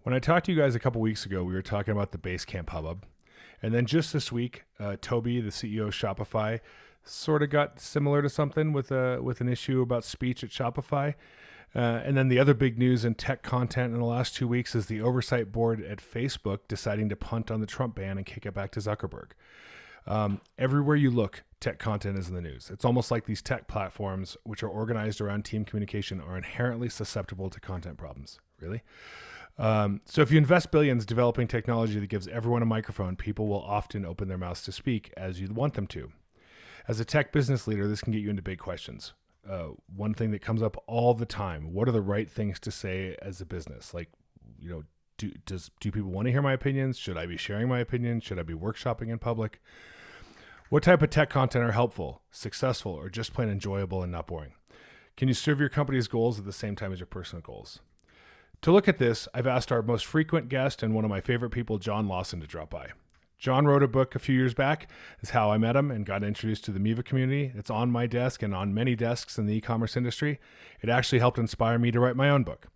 When I talked to you guys a couple weeks ago, we were talking about the Basecamp hubbub. And then just this week, Toby, the CEO of Shopify, sort of got similar to something with an issue about speech at Shopify. And then the other big news in tech content in the last 2 weeks is the oversight board at Facebook deciding to punt on the Trump ban and kick it back to Zuckerberg. Everywhere you look, tech content is in the news. It's almost like these tech platforms, which are organized around team communication, are inherently susceptible to content problems. Really? So if you invest billions developing technology that gives everyone a microphone, people will often open their mouths to speak as you want them to. As a tech business leader, this can get you into big questions. One thing that comes up all the time: what are the right things to say as a business? Like, do people want to hear my opinions? Should I be sharing my opinions? Should I be workshopping in public? What type of tech content are helpful, successful, or just plain enjoyable and not boring? Can you serve your company's goals at the same time as your personal goals? To look at this, I've asked our most frequent guest and one of my favorite people, John Lawson, to drop by. John wrote a book a few years back. It's how I met him and got introduced to the Miva community. It's on my desk and on many desks in the e-commerce industry. It actually helped inspire me to write my own book.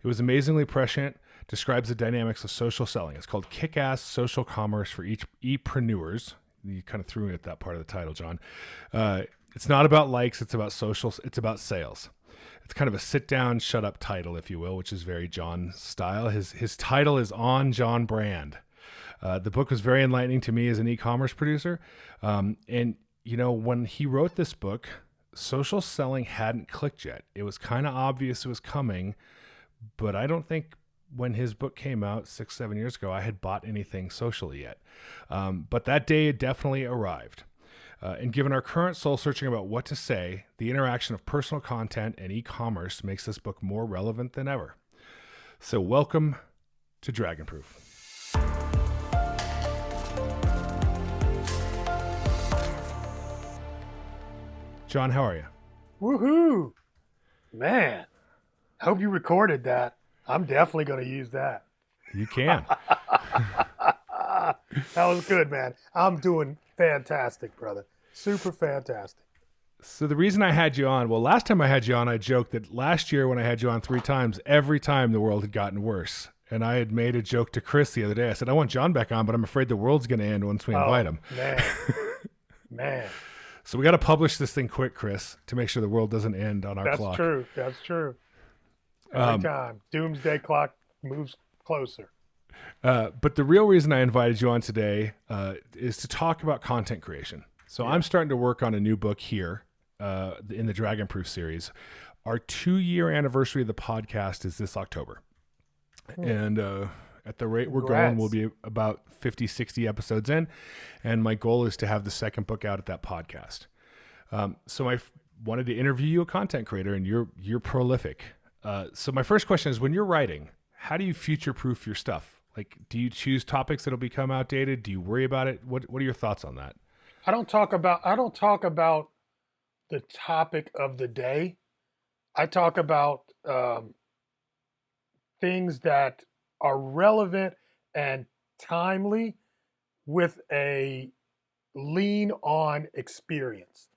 It was amazingly prescient, describes the dynamics of social selling. It's called Kick-Ass Social Commerce for E-preneurs. You kind of threw in at that part of the title, John. It's not about likes, it's about socials, it's about sales. It's kind of a sit-down, shut-up title, if you will, which is very John style. His title is on John brand. The book was very enlightening to me as an e-commerce producer. And when he wrote this book, social selling hadn't clicked yet. It was kind of obvious it was coming, but I don't think when his book came out 6-7 years ago, I had bought anything socially yet. But that day definitely arrived. And given our current soul searching about what to say, the interaction of personal content and e-commerce makes this book more relevant than ever. So welcome to Dragonproof. John, how are you? Woohoo! Man, I hope you recorded that. I'm definitely going to use that. You can. That was good, man. I'm doing fantastic, brother. Super fantastic. So the reason I had you on, well, last time I had you on, I joked that last year when I had you on 3 times, every time the world had gotten worse. And I had made a joke to Chris the other day. I said, I want John back on, but I'm afraid the world's going to end once we invite him. Man. So we got to publish this thing quick, Chris, to make sure the world doesn't end on our clock. That's true. Every time. Doomsday clock moves closer. But the real reason I invited you on today is to talk about content creation. So I'm starting to work on a new book here in the Dragonproof series. Our 2-year anniversary of the podcast is this October. And at the rate we're going, we'll be about 50, 60 episodes in. And my goal is to have the second book out at that podcast. So I wanted to interview you, a content creator, and you're prolific. So my first question is, when you're writing, how do you future-proof your stuff? Like, do you choose topics that'll become outdated? Do you worry about it? What are your thoughts on that? I don't talk about the topic of the day. I talk about things that are relevant and timely with a lean on experience.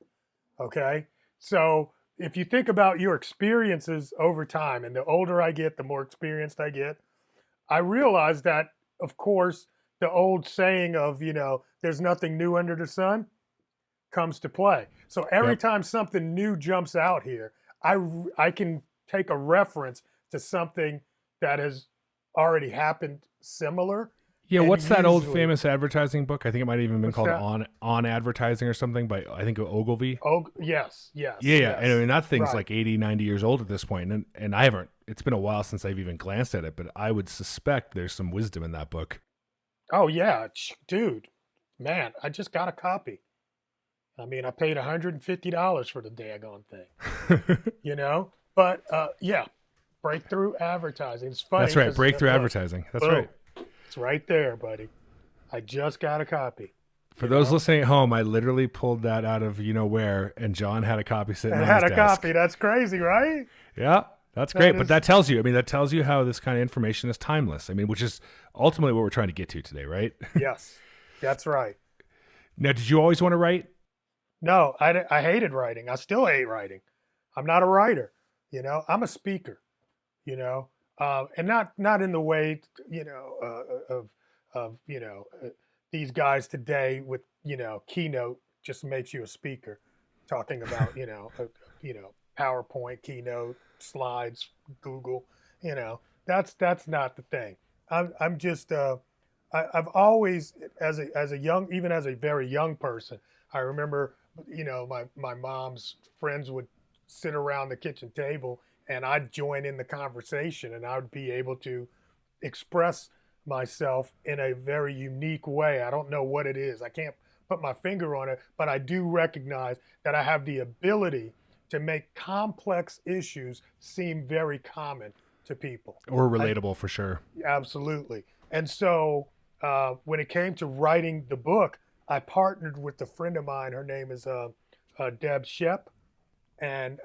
Okay? So if you think about your experiences over time, and the older I get, the more experienced I get, I realize that, of course, the old saying of, there's nothing new under the sun comes to play. So every time something new jumps out here, I can take a reference to something that has already happened similar. Yeah, what's that old famous advertising book? I think it might have even been called On Advertising or something by, I think, Ogilvy. Oh, yes. Yeah. I mean, that thing's like 80, 90 years old at this point, and I haven't, it's been a while since I've even glanced at it, but I would suspect there's some wisdom in that book. Oh, yeah. Dude, man, I just got a copy. I mean, I paid $150 for the daggone thing, But, breakthrough advertising. It's funny. That's right, breakthrough advertising. That's right. It's right there, buddy. I just got a copy. For those listening at home, I literally pulled that out of where, and John had a copy sitting on his desk. I had a copy. That's crazy, right? Yeah, that's great. But that tells you how this kind of information is timeless. I mean, which is ultimately what we're trying to get to today, right? Yes, that's right. Now, did you always want to write? No, I hated writing. I still hate writing. I'm not a writer. I'm a speaker. and not in the way, of these guys today with keynote just makes you a speaker, talking about PowerPoint, keynote, slides, Google. That's not the thing. I'm just I've always, as a young, even as a very young person, I remember my mom's friends would sit around the kitchen table and I'd join in the conversation and I would be able to express myself in a very unique way. I don't know what it is. I can't put my finger on it, but I do recognize that I have the ability to make complex issues seem very common to people. Or relatable for sure. Absolutely. And so when it came to writing the book, I partnered with a friend of mine. Her name is Deb Shep, and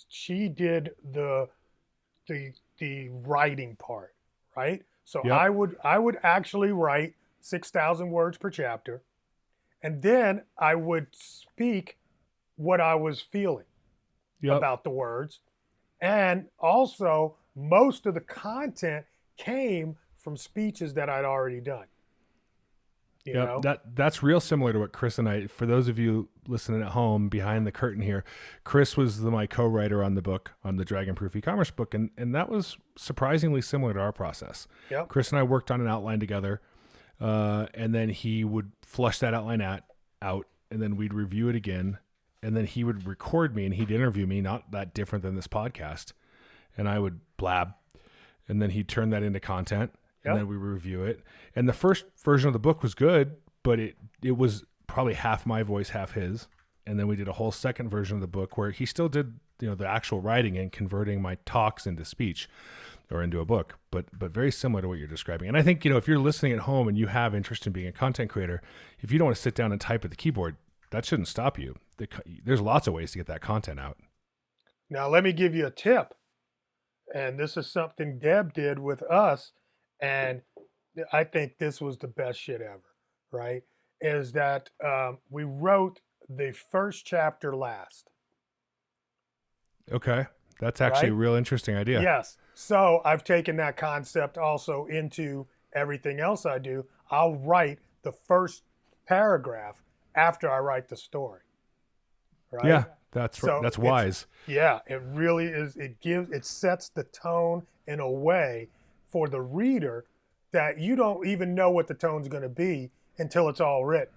she did the writing part, right? So Yep. I would actually write 6,000 words per chapter, and then I would speak what I was feeling Yep. about the words, and also most of the content came from speeches that I'd already done. You Yep, know? that's real similar to what Chris and I. For those of you listening at home behind the curtain here, Chris was my co-writer on the book, on the Dragon Proof e-commerce book, and that was surprisingly similar to our process. Yep. Chris and I worked on an outline together, and then he would flush that outline out, and then we'd review it again, and then he would record me and he'd interview me, not that different than this podcast, and I would blab, and then he'd turn that into content. And then we review it. And the first version of the book was good, but it was probably half my voice, half his. And then we did a whole second version of the book where he still did, the actual writing and converting my talks into speech or into a book, but very similar to what you're describing. And I think, if you're listening at home and you have interest in being a content creator, if you don't want to sit down and type at the keyboard, that shouldn't stop you. There's lots of ways to get that content out. Now, let me give you a tip. And this is something Deb did with us. And I think this was the best shit ever, right? Is that we wrote the first chapter last. Okay. That's actually a real interesting idea. Yes. So I've taken that concept also into everything else I do. I'll write the first paragraph after I write the story. Right? Yeah, that's wise. Yeah, it really is. It sets the tone in a way for the reader that you don't even know what the tone's going to be until it's all written,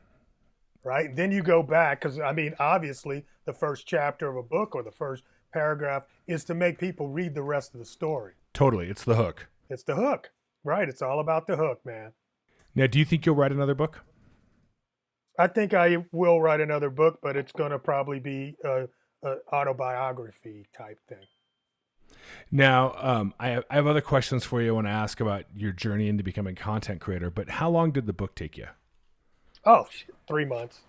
right? Then you go back, because obviously the first chapter of a book or the first paragraph is to make people read the rest of the story. Totally. It's the hook. It's the hook, right? It's all about the hook, man. Now, do you think you'll write another book? I think I will write another book, but it's going to probably be a autobiography type thing. Now, I have other questions for you. I want to ask about your journey into becoming a content creator, but how long did the book take you? Oh, 3 months.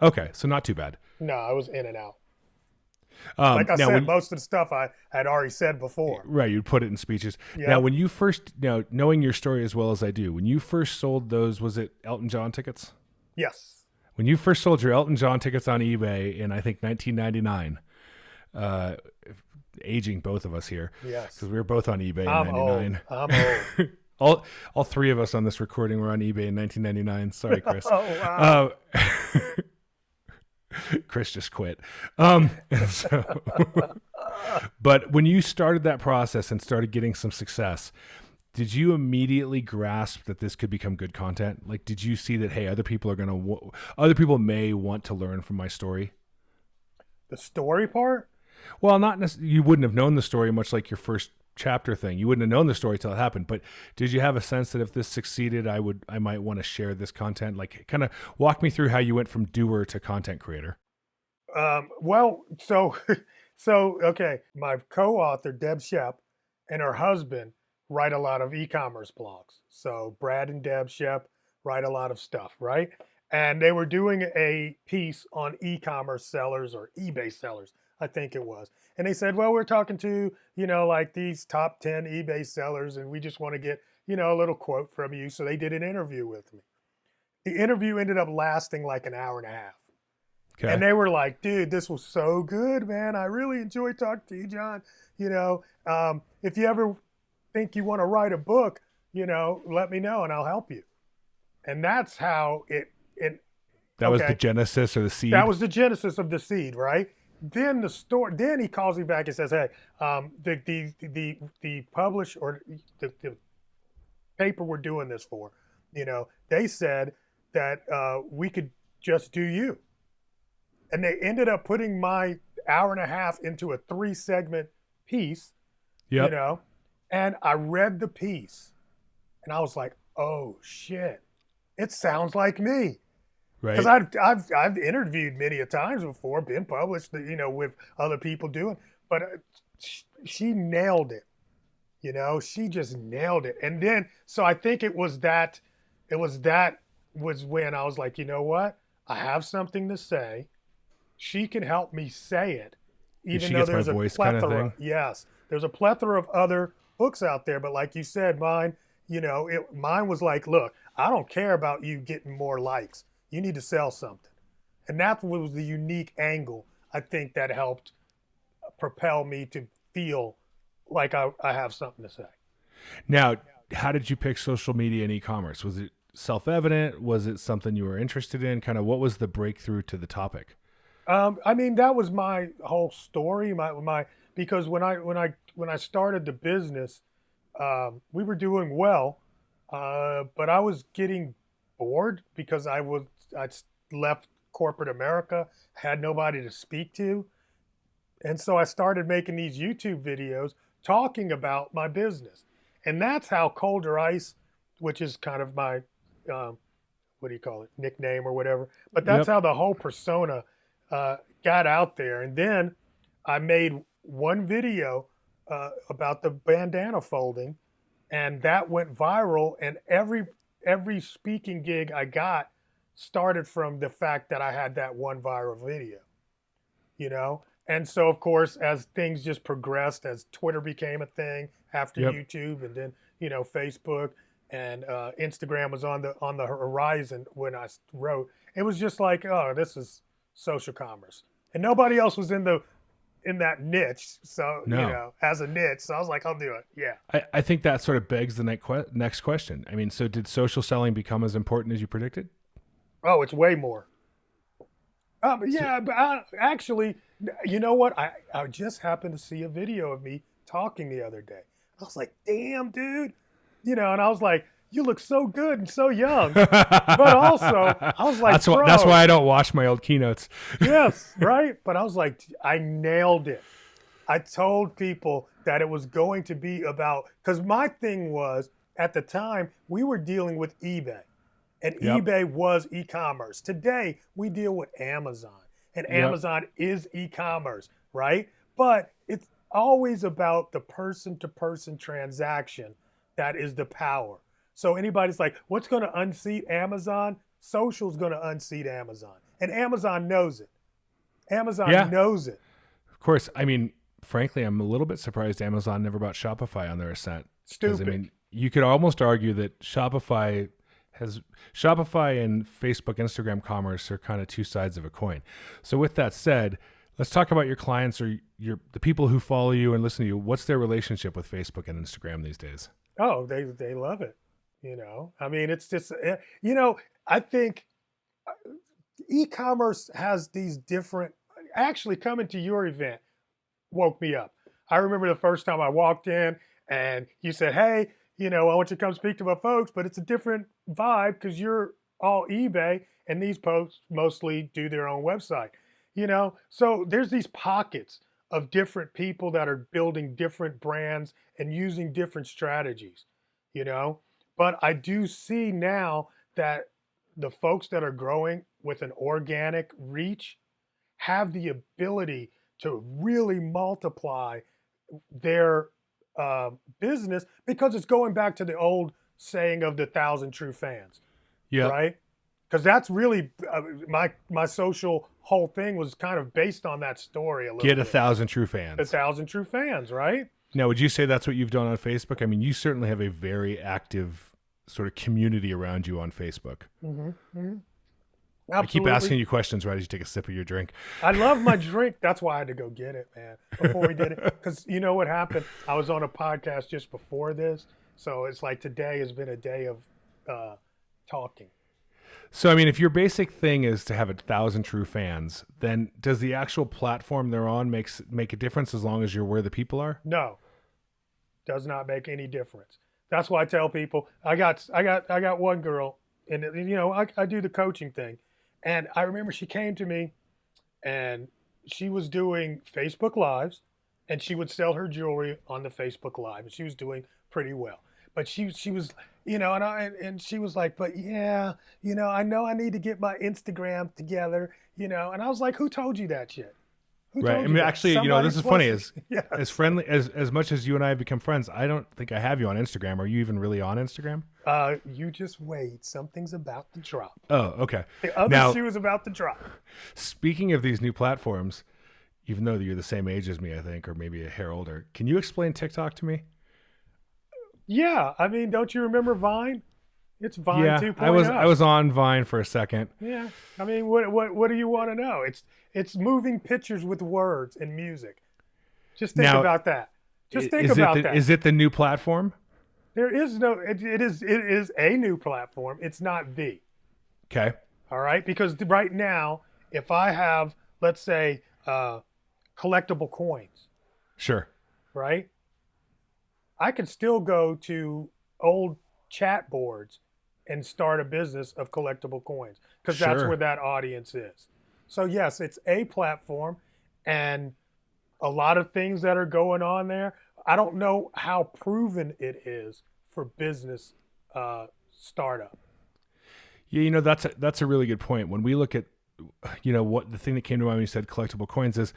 Okay, so not too bad. No, I was in and out. Like I said, most of the stuff I had already said before. Right, you'd put it in speeches. Yep. Now, knowing your story as well as I do, when you first sold those, was it Elton John tickets? Yes. When you first sold your Elton John tickets on eBay in, I think, 1999, aging both of us here. Yes. Because we were both on eBay in 99. I'm old. All three of us on this recording were on eBay in 1999. Sorry, Chris. Oh, wow. Chris just quit. But when you started that process and started getting some success, did you immediately grasp that this could become good content? Like, did you see that, hey, other people may want to learn from my story? The story part? Well, not necessarily. You wouldn't have known the story, much like your first chapter thing. You wouldn't have known the story till it happened. But did you have a sense that if this succeeded, I might want to share this content? Like, kind of walk me through how you went from doer to content creator. Okay, my co-author Deb Shep and her husband write a lot of e-commerce blogs. So Brad and Deb Shep write a lot of stuff, right? And they were doing a piece on e-commerce sellers or eBay sellers, I think it was. And they said, well, we're talking to, like these top 10 eBay sellers, and we just want to get, a little quote from you. So they did an interview with me. The interview ended up lasting like an hour and a half. Okay. And they were like, dude, this was so good, man. I really enjoyed talking to you, John. if you ever think you want to write a book, let me know and I'll help you. And that's how that was the genesis or the seed. That was the genesis of the seed, right? Then then he calls me back and says, "Hey, the publish or the paper we're doing this for, they said that we could just do you." And they ended up putting my hour and a half into a 3-segment piece, and I read the piece and I was like, oh shit, it sounds like me. Right. Because I've interviewed many a times before, been published, with other people doing, but she nailed it. She just nailed it. And then, so I think it was when I was like, you know what? I have something to say. She can help me say it, even though there's a plethora. Kind of thing? Yes, there's a plethora of other books out there. But like you said, mine was like, look, I don't care about you getting more likes. You need to sell something. And that was the unique angle, I think, that helped propel me to feel like I have something to say. Now, how did you pick social media and e-commerce? Was it self-evident? Was it something you were interested in? Kind of what was the breakthrough to the topic? That was my whole story. Because when I started the business, we were doing well, but I was getting bored because I'd left corporate America, had nobody to speak to, and so I started making these YouTube videos talking about my business, and that's how Colder Ice, which is kind of my nickname or whatever, but that's how the whole persona got out there. And then I made one video about the bandana folding, and that went viral, and every speaking gig I got started from the fact that I had that one viral video, and so of course, as things just progressed, as Twitter became a thing after YouTube, and then Facebook and Instagram was on the horizon when I wrote, it was just like, oh, this is social commerce, and nobody else was in that niche. So, as a niche. So I was like, I'll do it. Yeah. I think that sort of begs the next question. I mean, so did social selling become as important as you predicted? Oh, it's way more. But actually, you know what? I just happened to see a video of me talking the other day. I was like, damn, dude. And I was like, you look so good and so young. But also, I was like, that's why I don't watch my old keynotes. Yes, right? But I was like, I nailed it. I told people that it was going to be about, because my thing was, at the time, we were dealing with eBay. And eBay was e-commerce. Today, we deal with Amazon. And Amazon is e-commerce, right? But it's always about the person-to-person transaction that is the power. So anybody's like, what's going to unseat Amazon? Social's going to unseat Amazon. And Amazon knows it. Amazon knows it. Of course. I mean, frankly, I'm a little bit surprised Amazon never bought Shopify on their ascent. Stupid. I mean, you could almost argue that Shopify and Facebook, Instagram commerce are kind of two sides of a coin. So with that said, let's talk about your clients or the people who follow you and listen to you. What's their relationship with Facebook and Instagram these days? Oh, they love it. I mean, it's just, I think e-commerce has these different, actually coming to your event woke me up. I remember the first time I walked in and you said, hey, I want you to come speak to my folks, but it's a different vibe because you're all eBay and these folks mostly do their own website, So there's these pockets of different people that are building different brands and using different strategies, But I do see now that the folks that are growing with an organic reach have the ability to really multiply their business, because it's going back to the old saying of the 1,000 true fans. Yeah. Right? Because that's really my social whole thing was kind of based on that story a little bit. 1,000 true fans. 1,000 true fans, right? Now, would you say that's what you've done on Facebook? I mean, you certainly have a very active sort of community around you on Facebook. Mm-hmm. Mm-hmm. I keep Absolutely. asking you questions right as you take a sip of your drink. I love my drink. That's why I had to go get it, man, before we did it. Because you know what happened? I was on a podcast just before this. So it's like today has been a day of talking. So, I mean, if your basic thing is to have 1,000 true fans, then does the actual platform they're on make a difference as long as you're where the people are? No, does not make any difference. That's why I tell people I got one girl, and you know I do the coaching thing, and I remember she came to me, and she was doing Facebook Lives, and she would sell her jewelry on the Facebook Live, and she was doing pretty well. But she was, you know, and she was like, but yeah, you know I need to get my Instagram together, you know, and I was like, who told you that shit? Who Right. told I mean, that? actually, you know, Somebody this is funny. plus- yeah. As friendly as much as you and I have become friends, I don't think I have you on Instagram. Are you even really on Instagram? You just wait. Something's about to drop. Oh, okay. The other Now, shoe is about to drop. speaking of these new platforms, even though you're the same age as me, I think, or maybe a hair older, can you explain TikTok to me? Yeah, I mean, don't you remember Vine? It's Vine Yeah, 2.0. I was on Vine for a second. Yeah, I mean, what do you want to know? It's moving pictures with words and music. Just think Now, about that. Just think Is about it that. Is it the new platform? There is no. It is a new platform. It's not the. Okay. All right, because right now, if I have, let's say, collectible coins, Sure. right? I can still go to old chat boards and start a business of collectible coins because that's Sure. where that audience is. So yes, it's a platform and a lot of things that are going on there. I don't know how proven it is for business startup. Yeah, you know, that's a really good point. When we look at, you know, what the thing that came to mind when you said collectible coins is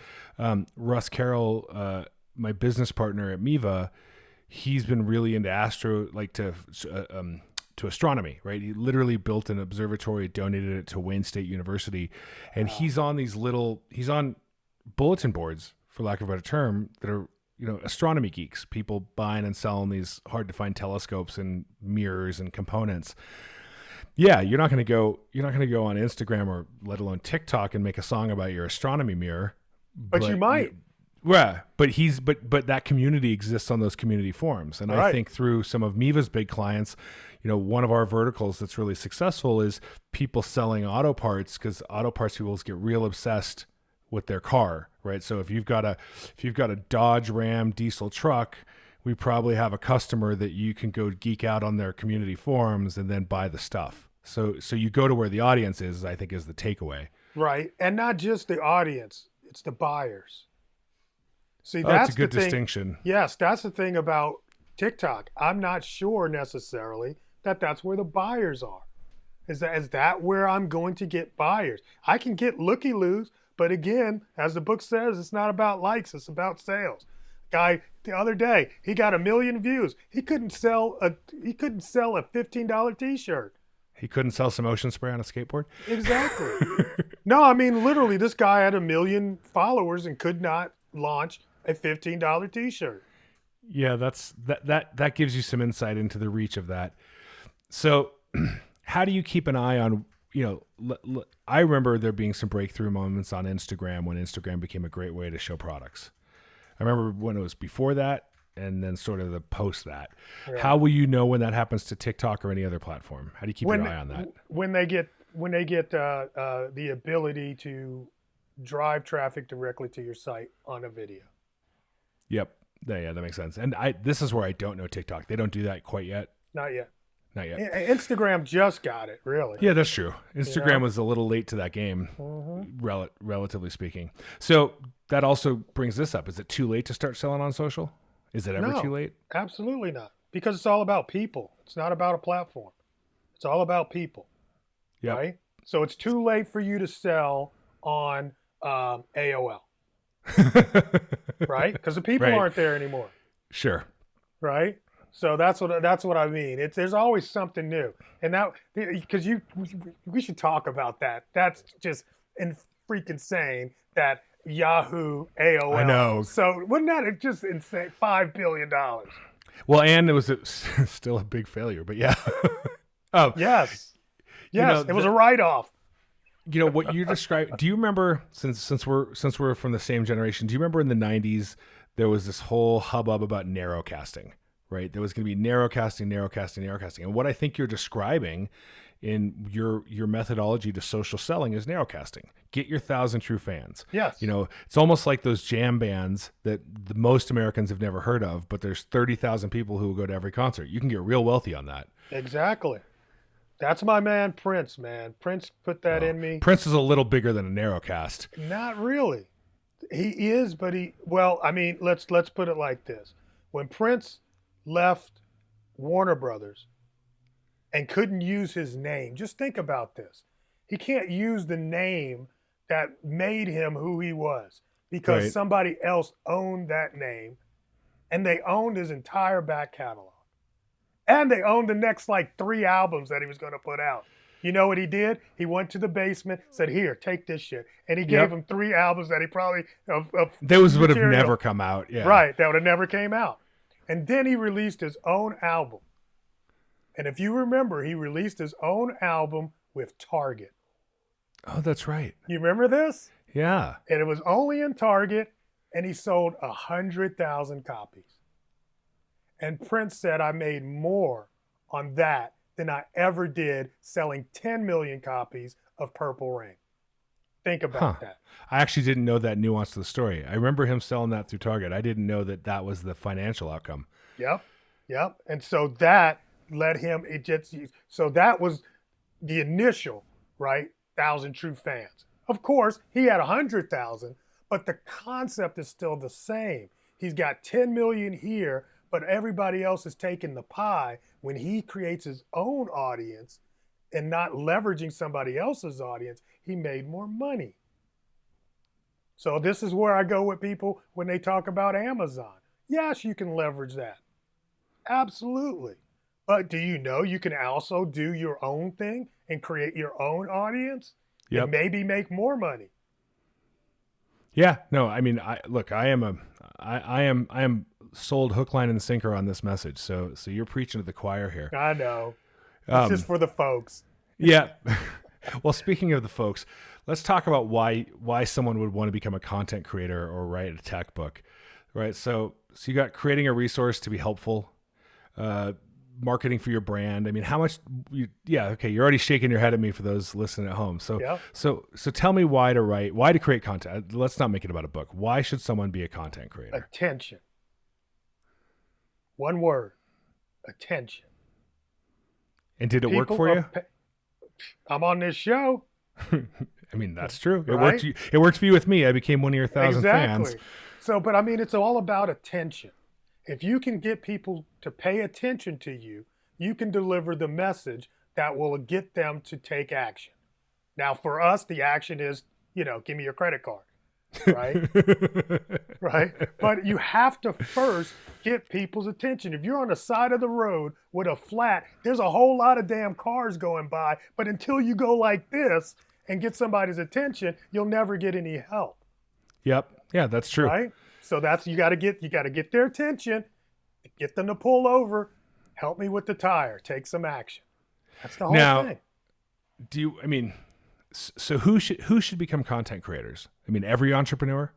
Russ Carroll, my business partner at Miva. He's been really into to astronomy, right? He literally built an observatory, donated it to Wayne State University, and he's on bulletin boards, for lack of a better term, that are, you know, astronomy geeks, people buying and selling these hard to find telescopes and mirrors and components. Yeah, you're not going to go on Instagram or let alone TikTok and make a song about your astronomy mirror. But you might. Yeah, but that community exists on those community forums, and I Right. think through some of Miva's big clients, you know, one of our verticals that's really successful is people selling auto parts, because auto parts people get real obsessed with their car, right? So if you've got a Dodge Ram diesel truck, we probably have a customer that you can go geek out on their community forums and then buy the stuff. So you go to where the audience is, I think, is the takeaway. Right. And not just the audience, it's the buyers. See, That's that's a good the thing. distinction. Yes, that's the thing about TikTok. I'm not sure necessarily that that's where the buyers are. Is that where I'm going to get buyers? I can get looky-loos, but again, as the book says, it's not about likes, it's about sales. Guy the other day, he got 1 million views. He couldn't sell a $15 t-shirt. He couldn't sell some ocean spray on a skateboard. Exactly. No, I mean literally this guy had 1 million followers and could not launch a $15 t-shirt. Yeah, that gives you some insight into the reach of that. So, how do you keep an eye on, you know, I remember there being some breakthrough moments on Instagram when Instagram became a great way to show products. I remember when it was before that and then sort of the post that. Yeah. How will you know when that happens to TikTok or any other platform? How do you keep an eye on that? When they get the ability to drive traffic directly to your site on a video. Yep. Yeah, that makes sense. And this is where I don't know TikTok. They don't do that quite yet. Not yet. Not yet. Instagram just got it, really. Yeah, that's true. Instagram Yeah. was a little late to that game, Mhm. relatively speaking. So that also brings this up. Is it too late to start selling on social? Is it ever No. too late? Absolutely not. Because it's all about people. It's not about a platform. It's all about people. Yep. Right? So it's too late for you to sell on AOL. Right? Because the people Right. aren't there anymore. Sure. Right? So that's what I mean. There's always something new, and that because we should talk about that. That's just freaking insane. That Yahoo AOL. I know. So wasn't that just insane? $5 billion. Well, and it was still a big failure, but yeah. Oh, Yes. You Yes. know, it was a write-off. you know what you described. Do you remember, since we're from the same generation, do you remember in the 90s there was this whole hubbub about narrowcasting, right? There was going to be narrowcasting. And what I think you're describing in your methodology to social selling is narrowcasting. Get your 1,000 true fans. Yes. You know, it's almost like those jam bands that the most Americans have never heard of, but there's 30,000 people who will go to every concert. You can get real wealthy on that. Exactly. That's my man Prince, man. Prince put that in me. Prince is a little bigger than a narrowcast. Not really. He is, but well, I mean, let's put it like this. When Prince left Warner Brothers and couldn't use his name, just think about this. He can't use the name that made him who he was because Right. somebody else owned that name, and they owned his entire back catalog. And they owned the next like 3 albums that he was going to put out. You know what he did? He went to the basement, said, "Here, take this shit." And he gave him 3 albums that he probably of Those would have material. never come out. Yeah. Right, that would have never came out. And then he released his own album. And if you remember, he released his own album with Target. Oh, that's right. You remember this? Yeah. And it was only in Target, and he sold 100,000 copies. And Prince said, "I made more on that than I ever did selling 10 million copies of Purple Rain." Think about that. I actually didn't know that nuance to the story. I remember him selling that through Target. I didn't know that that was the financial outcome. Yep. And so that led him, so that was the initial, right, 1,000 true fans. Of course, he had 100,000, but the concept is still the same. He's got 10 million here, but everybody else is taking the pie. When he creates his own audience and not leveraging somebody else's audience, he made more money. So this is where I go with people when they talk about Amazon. Yes, you can leverage that. Absolutely. But do you know you can also do your own thing and create your own audience and maybe make more money? Yeah, no, I mean, I am sold hook, line, and sinker on this message. So you're preaching to the choir here. I know. It's just for the folks. Yeah. Well, speaking of the folks, let's talk about why someone would want to become a content creator or write a tech book, right? So you got creating a resource to be helpful, marketing for your brand. I mean, how much? You're already shaking your head at me for those listening at home. So tell me why to create content. Let's not make it about a book. Why should someone be a content creator? Attention. One word. Attention. And did it work for you? I'm on this show. I mean, that's true. Right? It worked for you with me. I became one of your 1,000 fans. So, but I mean, it's all about attention. If you can get people to pay attention to you, you can deliver the message that will get them to take action. Now, for us, the action is, give me your credit card, right? Right? But you have to first get people's attention. If you're on the side of the road with a flat, there's a whole lot of damn cars going by, but until you go like this and get somebody's attention, you'll never get any help. Yep. Yeah, that's true. Right? So you got to get their attention, get them to pull over, help me with the tire, take some action. That's the whole thing. So who should become content creators? I mean, every entrepreneur?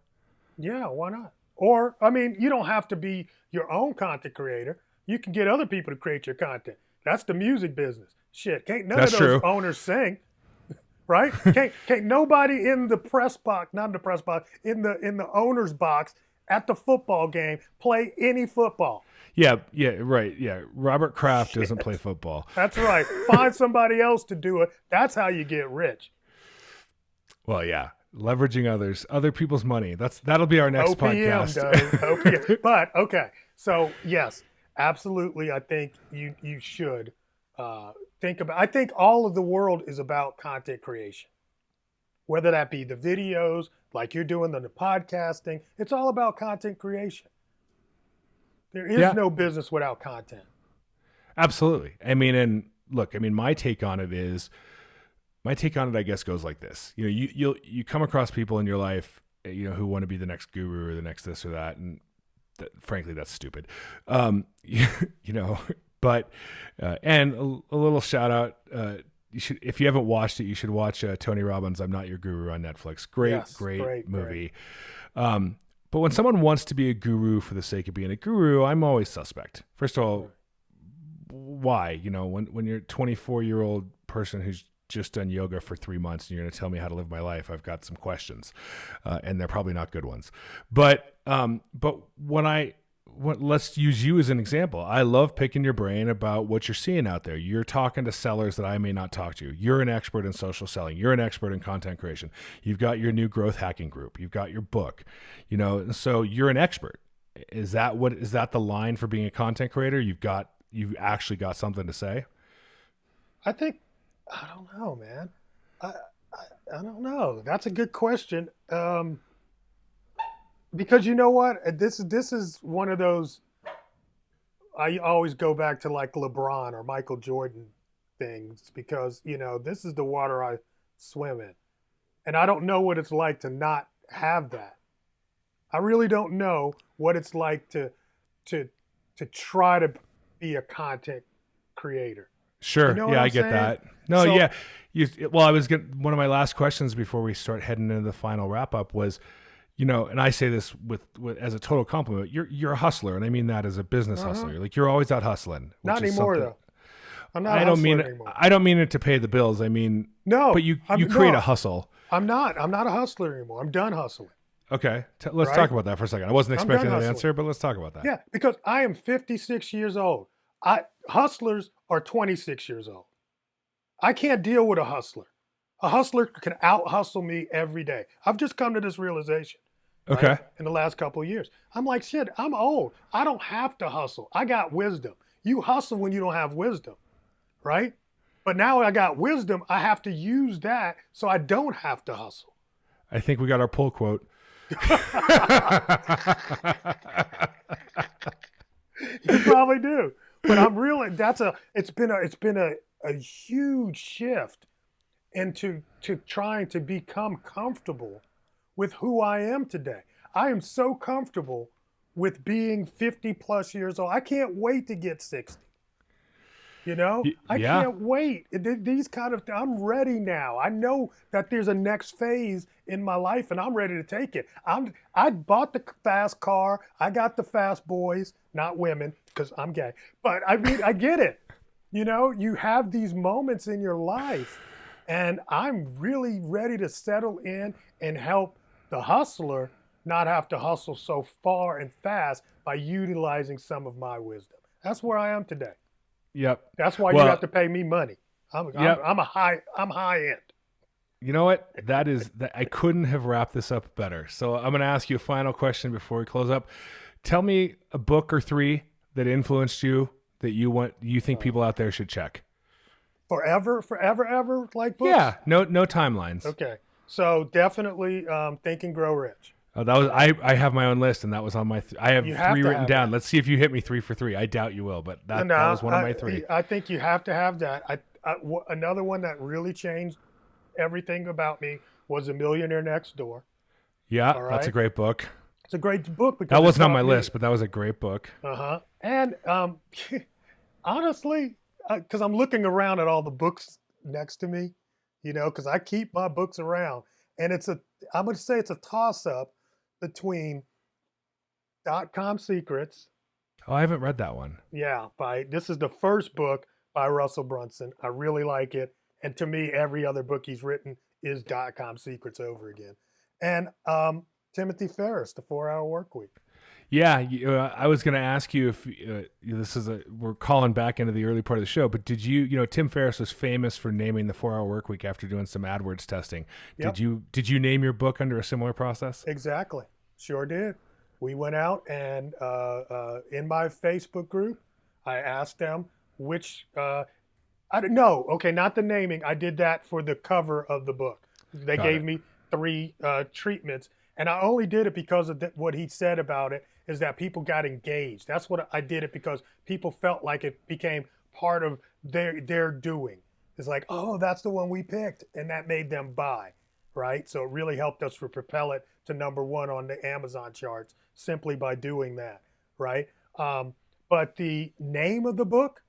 Yeah, why not? Or, I mean, you don't have to be your own content creator. You can get other people to create your content. That's the music business. Shit, can't none of those owners sing. Right? Can't nobody in the press box, not in the press box, in the owner's box at the football game play any football. Yeah, right. Yeah. Robert Kraft doesn't play football. That's right. Find somebody else to do it. That's how you get rich. Well, yeah. Leveraging other people's money. That'll be our next podcast. OPM. But okay. So yes, absolutely. I think you should think about. I think all of the world is about content creation. Whether that be the videos, like you're doing the podcasting, it's all about content creation. There is no business without content. Absolutely. I mean, my take on it, I guess, goes like this. You come across people in your life, who want to be the next guru or the next this or that, and frankly, that's stupid. But and a little shout out you should, if you haven't watched it, you should watch Tony Robbins' "I'm Not Your Guru" on Netflix. Great, Yes, great movie. But when someone wants to be a guru for the sake of being a guru, I'm always suspect. First of all, why? You know, when you're a 24-year-old person who's just done yoga for 3 months and you're going to tell me how to live my life, I've got some questions, and they're probably not good ones. But let's use you as an example. I love picking your brain about what you're seeing out there. You're talking to sellers that I may not talk to. You're an expert in social selling. You're an expert in content creation. You've got your new growth hacking group. You've got your book, you know, so you're an expert. Is that the line for being a content creator? You've actually got something to say? I think, I don't know, man. I don't know. That's a good question. Because you know what? This is one of those, I always go back to like LeBron or Michael Jordan things, because, you know, this is the water I swim in. And I don't know what it's like to not have that. I really don't know what it's like to try to be a content creator. Sure. You know Yeah, I get that. No, so, yeah. One of my last questions before we start heading into the final wrap up was, you know, and I say this with as a total compliment, you're a hustler, and I mean that as a business hustler. Like, you're always out hustling. Not anymore, though. I'm not. Anymore. I don't mean it to pay the bills. I mean, no. But you create a hustle. I'm not a hustler anymore. I'm done hustling. Okay, let's talk about that for a second. I wasn't expecting that answer, but let's talk about that. Yeah, because I am 56 years old. Hustlers are 26 years old. I can't deal with a hustler. A hustler can out hustle me every day. I've just come to this realization. Okay. Right, in the last couple of years, I'm like, shit, I'm old. I don't have to hustle. I got wisdom. You hustle when you don't have wisdom, right? But now I got wisdom. I have to use that so I don't have to hustle. I think we got our pull quote. You probably do, but I'm really. It's been a huge shift into trying to become comfortable with who I am today. I am so comfortable with being 50 plus years old. I can't wait to get 60. You know, I can't wait. These kind of, I'm ready now. I know that there's a next phase in my life, and I'm ready to take it. I bought the fast car. I got the fast boys, not women, because I'm gay. But I mean, I get it. You know, you have these moments in your life, and I'm really ready to settle in and help the hustler not have to hustle so far and fast by utilizing some of my wisdom. That's where I am today. Yep. That's why you have to pay me money. I'm high end. You know what? I couldn't have wrapped this up better. So I'm going to ask you a final question before we close up. Tell me a book or 3 that influenced you that you think people out there should check. Forever, like books? Yeah. No timelines. Okay. So definitely Think and Grow Rich. Oh, that was I have my own list, and that was on my. I have 3 written down. Let's see if you hit me 3 for 3. I doubt you will, but that was one of my 3. I think you have to have that. Another one that really changed everything about me was A Millionaire Next Door. Yeah, that's a great book. It's a great book because that wasn't on my list, but that was a great book. And honestly, because I'm looking around at all the books next to me, you know, because I keep my books around, and I'm going to say it's a toss-up between .com Secrets. Oh, I haven't read that one. Yeah, this is the first book by Russell Brunson. I really like it, and to me, every other book he's written is .com Secrets over again. And Timothy Ferriss, The 4-Hour Workweek. Yeah, I was going to ask you if we're calling back into the early part of the show, but did Tim Ferriss was famous for naming the 4-Hour Workweek after doing some AdWords testing. Yep. Did you name your book under a similar process? Exactly. Sure did. We went out and in my Facebook group, I asked them which, I don't know. Okay, not the naming. I did that for the cover of the book. They gave me 3 treatments. And I only did it because of what he said about it, is that people got engaged. That's what I did it, because people felt like it became part of their doing. It's like, oh, that's the one we picked. And that made them buy, right? So it really helped us to propel it to #1 on the Amazon charts simply by doing that, right? But the name of the book,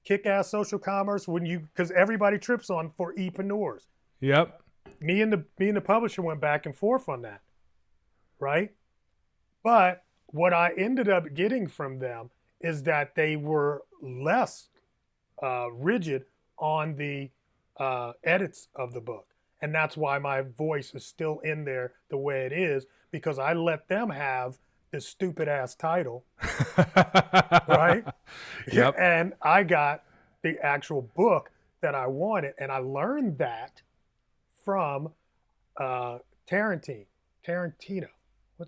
kick-ass social commerce because everybody trips on for E-preneurs. Yep. Me and the publisher went back and forth on that, right? But what I ended up getting from them is that they were less rigid on the edits of the book. And that's why my voice is still in there the way it is, because I let them have this stupid ass title, right? Yep. And I got the actual book that I wanted. And I learned that from Tarantino,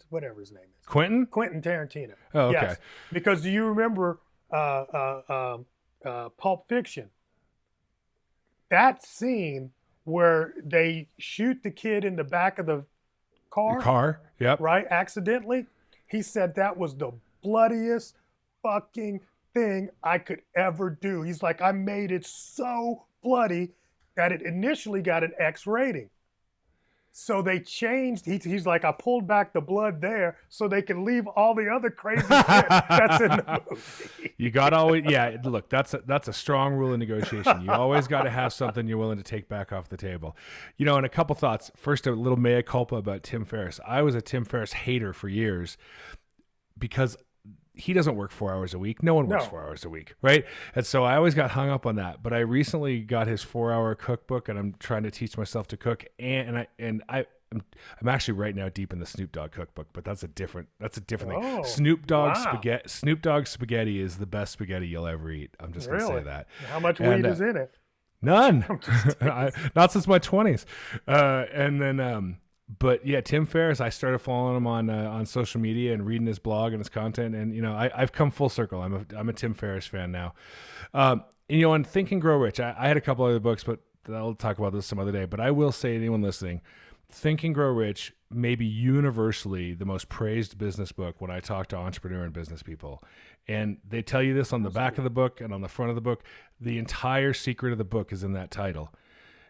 whatever his name is. Quentin Tarantino. Oh, okay. Yes. Because do you remember Pulp Fiction? That scene where they shoot the kid in the back of the car, Yep. right, accidentally. He said that was the bloodiest fucking thing I could ever do. He's like, I made it so bloody that it initially got an X rating. So they changed. He's like, I pulled back the blood there so they can leave all the other crazy shit that's in the movie. You got always, yeah. Look, that's a strong rule of negotiation. You always got to have something you're willing to take back off the table. And a couple thoughts. First, a little mea culpa about Tim Ferriss. I was a Tim Ferriss hater for years because he doesn't work 4 hours a week. No one works 4 hours a week, right? And so I always got hung up on that. But I recently got his 4-hour cookbook, and I'm trying to teach myself to cook. I'm actually right now deep in the Snoop Dogg cookbook, but that's a different thing. Oh, Snoop Dogg wow. Snoop Dogg spaghetti is the best spaghetti you'll ever eat. I'm just gonna say that. How much weed is in it? None. Not since my 20s. But yeah, Tim Ferriss, I started following him on social media and reading his blog and his content, and I've come full circle. I'm a Tim Ferriss fan now. And Think and Grow Rich, I had a couple other books, but I'll talk about this some other day. But I will say to anyone listening, Think and Grow Rich may be universally the most praised business book when I talk to entrepreneur and business people. And they tell you this on the back of the book and on the front of the book. The entire secret of the book is in that title.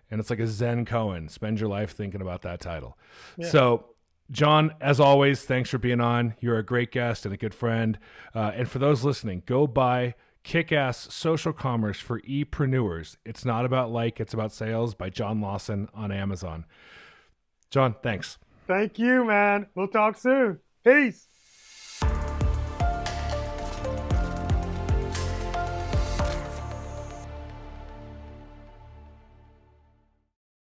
And it's like a Zen koan. Spend your life thinking about that title. Yeah. So, John, as always, thanks for being on. You're a great guest and a good friend. And for those listening, go buy Kick-Ass Social Commerce for E-preneurs. It's not about it's about sales by John Lawson on Amazon. John, thanks. Thank you, man. We'll talk soon. Peace.